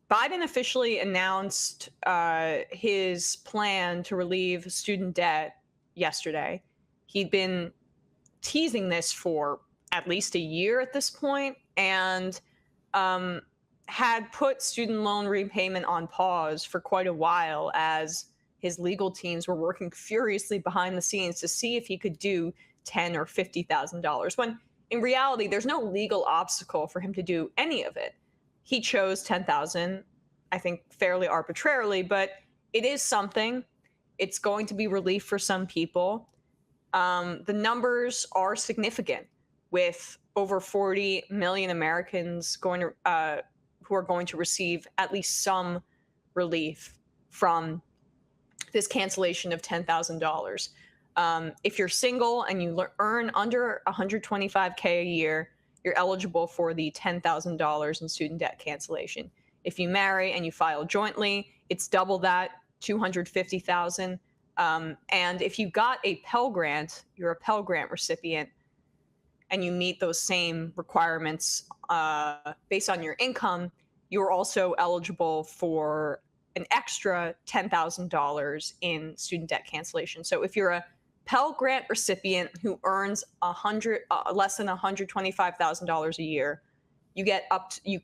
Biden officially announced his plan to relieve student debt yesterday. He'd been teasing this for at least a year at this point, and had put student loan repayment on pause for quite a while as his legal teams were working furiously behind the scenes to see if he could do $10,000 or $50,000. When in reality, there's no legal obstacle for him to do any of it. He chose 10,000, I think fairly arbitrarily, but it is something. It's going to be relief for some people. The numbers are significant, with over 40 million Americans going to who are going to receive at least some relief from this cancellation of $10,000. If you're single and you earn under $125K a year, you're eligible for the $10,000 in student debt cancellation. If you marry and you file jointly, it's double that, $250,000. And if you got a Pell Grant, you're a Pell Grant recipient, and you meet those same requirements based on your income, you're also eligible for an extra $10,000 in student debt cancellation. So if you're a Pell Grant recipient who earns less than $125,000 a year, you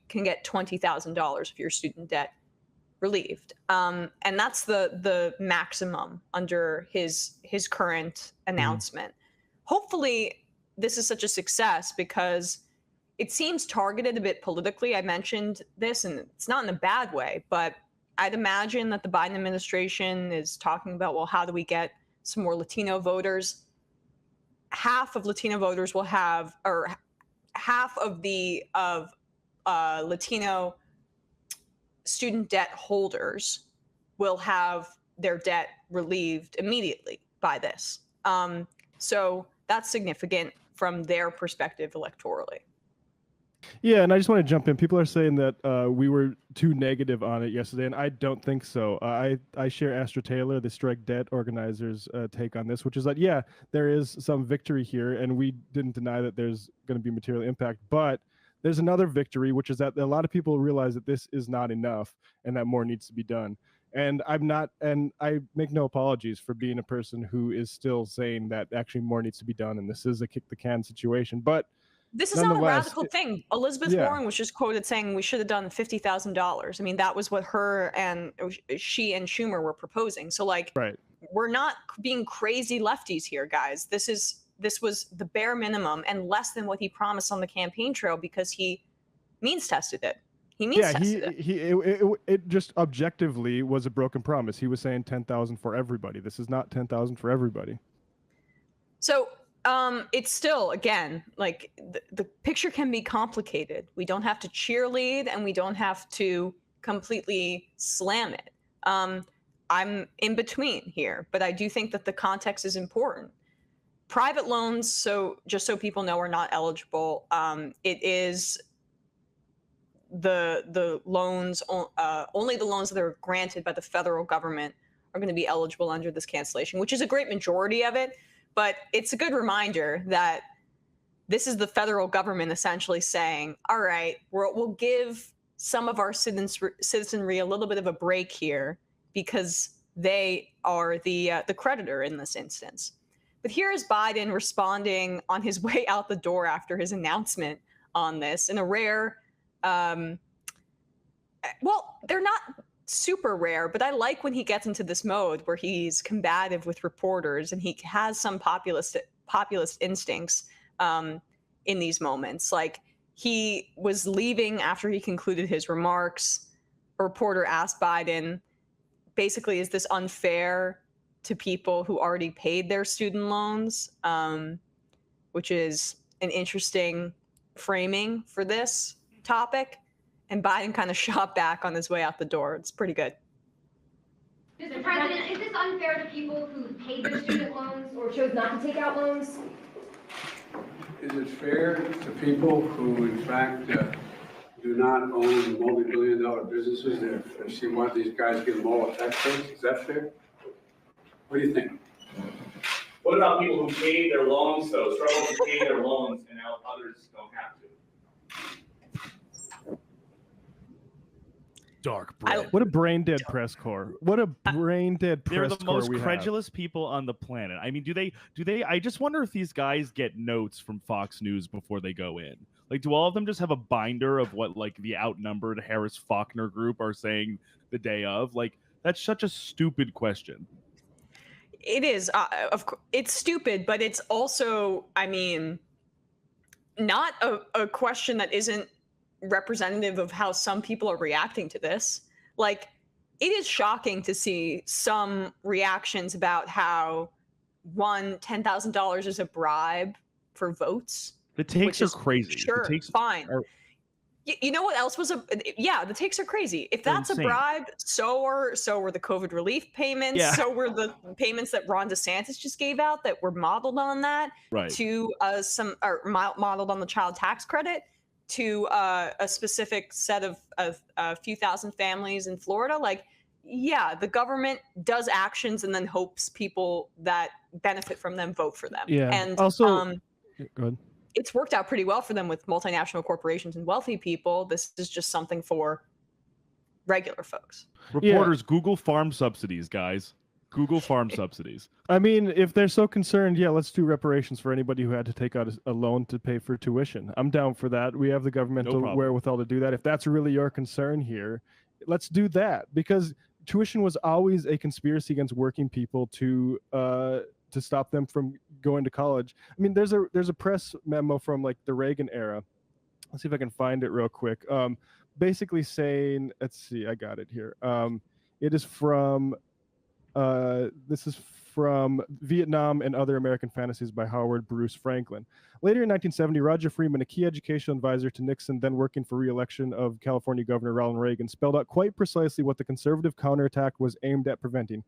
can get $20,000 of your student debt relieved, and that's the maximum under his current announcement. Hopefully, this is such a success because it seems targeted a bit politically. I mentioned this, and it's not in a bad way, but I'd imagine that the Biden administration is talking about, well, how do we get some more Latino voters? Half of Latino voters will have, or half of Latino student debt holders will have their debt relieved immediately by this. So that's significant from their perspective electorally. Yeah, and I just want to jump in. People are saying that we were too negative on it yesterday, and I don't think so. I share Astra Taylor, the Strike Debt organizers' take on this, which is that, yeah, there is some victory here, and we didn't deny that there's going to be material impact, but there's another victory, which is that a lot of people realize that this is not enough and that more needs to be done. And I make no apologies for being a person who is still saying that actually more needs to be done, and this is a kick the can situation. But this is not a radical thing. Elizabeth Warren was just quoted saying we should have done $50,000. I mean, that was what she and Schumer were proposing. So, like, we're not being crazy lefties here, guys. This was the bare minimum and less than what he promised on the campaign trail because he means tested it. It just objectively was a broken promise. He was saying 10,000 for everybody. This is not 10,000 for everybody. So it's still, again, like the picture can be complicated. We don't have to cheerlead and we don't have to completely slam it. I'm in between here, but I do think that the context is important. Private loans, so just so people know, are not eligible. It is the loans, only the loans that are granted by the federal government are going to be eligible under this cancellation, which is a great majority of it. But it's a good reminder that this is the federal government essentially saying, all right, we'll give some of our citizenry a little bit of a break here because they are the creditor in this instance. But here is Biden responding on his way out the door after his announcement on this in a rare, well, they're not super rare, but I like when he gets into this mode where he's combative with reporters and he has some populist instincts in these moments. Like, he was leaving after he concluded his remarks. A reporter asked Biden, basically, is this unfair to people who already paid their student loans, which is an interesting framing for this topic. And Biden kind of shot back on his way out the door. It's pretty good. Mr. President, is this unfair to people who paid their student loans or chose not to take out loans? Is it fair to people who, in fact, do not own multi-billion-dollar businesses? If you see one of these guys give them all a tax break, is that fair? What do you think? What about people who paid their loans, though, struggle to pay their loans, and now others don't have to? dark bread. What a brain dead press corps. What a brain dead They're press the corps most we have. credulous people on the planet. I mean, do they? I just wonder if these guys get notes from Fox News before they go in. Like, do all of them just have a binder of what like the outnumbered Harris Faulkner group are saying the day of? Like, that's such a stupid question. It is. It's stupid, but it's also, I mean, not a question that isn't representative of how some people are reacting to this. Like, it is shocking to see some reactions about how $10,000 is a bribe for votes. The takes Which are is crazy. Sure, The takes fine. are- You know what else was the takes are crazy. If They're that's a insane. bribe, so were the COVID relief payments. Yeah. So were the payments that Ron DeSantis just gave out that were modeled on that. Right. To modeled on the child tax credit, to a specific set of a few thousand families in Florida. Like, yeah, the government does actions and then hopes people that benefit from them vote for them. Yeah. And Also, go ahead. it's worked out pretty well for them with multinational corporations and wealthy people. This is just something for regular folks. Reporters, Google farm subsidies, guys. Google farm subsidies. I mean, if they're so concerned, yeah, let's do reparations for anybody who had to take out a loan to pay for tuition. I'm down for that. We have the governmental wherewithal to do that. If that's really your concern here, let's do that, because tuition was always a conspiracy against working people to stop them from going to college. I mean, there's a press memo from like the Reagan era. Let's see if I can find it real quick. Basically saying, let's see, I got it here. It is from this is from Vietnam and Other American Fantasies by Howard Bruce Franklin. Later in 1970, Roger Freeman, a key educational advisor to Nixon, then working for re-election of California Governor Ronald Reagan, spelled out quite precisely what the conservative counterattack was aimed at preventing.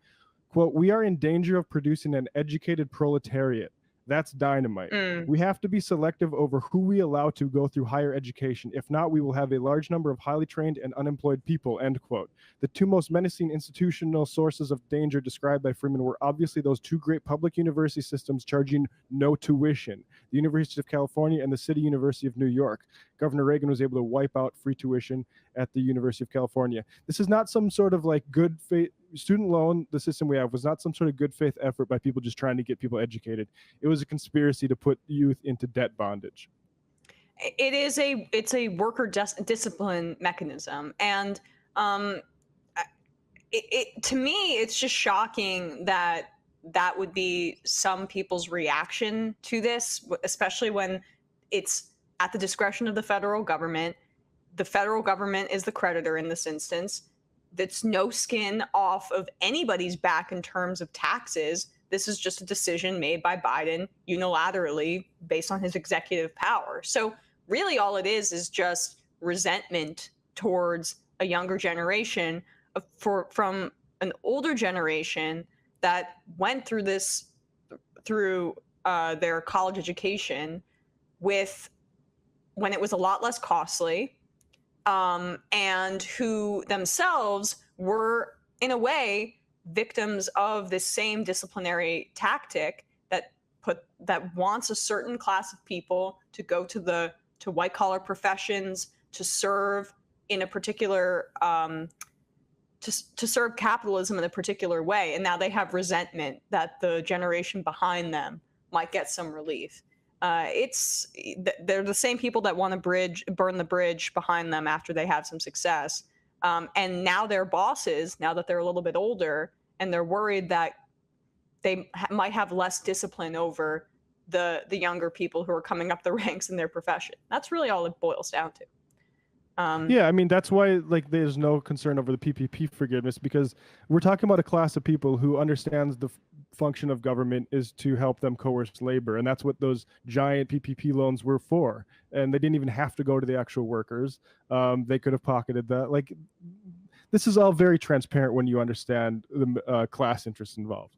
Quote, "We are in danger of producing an educated proletariat. That's dynamite. We have to be selective over who we allow to go through higher education. If not, we will have a large number of highly trained and unemployed people," end quote. The two most menacing institutional sources of danger described by Freeman were obviously those two great public university systems charging no tuition, the University of California and the City University of New York. Governor Reagan was able to wipe out free tuition at the University of California. This is not some sort of like good faith student loan. The system we have was not some sort of good faith effort by people just trying to get people educated. It was a conspiracy to put youth into debt bondage. It's a worker discipline mechanism, and to me, it's just shocking that that would be some people's reaction to this, especially when it's at the discretion of the federal government. The federal government is the creditor in this instance. That's no skin off of anybody's back in terms of taxes. This is just a decision made by Biden unilaterally based on his executive power. So really all it is just resentment towards a younger generation from an older generation that went through this, through their college education when it was a lot less costly, and who themselves were, in a way, victims of this same disciplinary tactic that wants a certain class of people to go to white collar professions, to serve in a particular to serve capitalism in a particular way. And now they have resentment that the generation behind them might get some relief. They're the same people that want to burn the bridge behind them after they have some success. And now they're bosses, now that they're a little bit older, and they're worried that they might have less discipline over the younger people who are coming up the ranks in their profession. That's really all it boils down to. Yeah, I mean, that's why like there's no concern over the PPP forgiveness, because we're talking about a class of people who understands the function of government is to help them coerce labor. And that's what those giant PPP loans were for. And they didn't even have to go to the actual workers. They could have pocketed that. Like, this is all very transparent when you understand the class interests involved.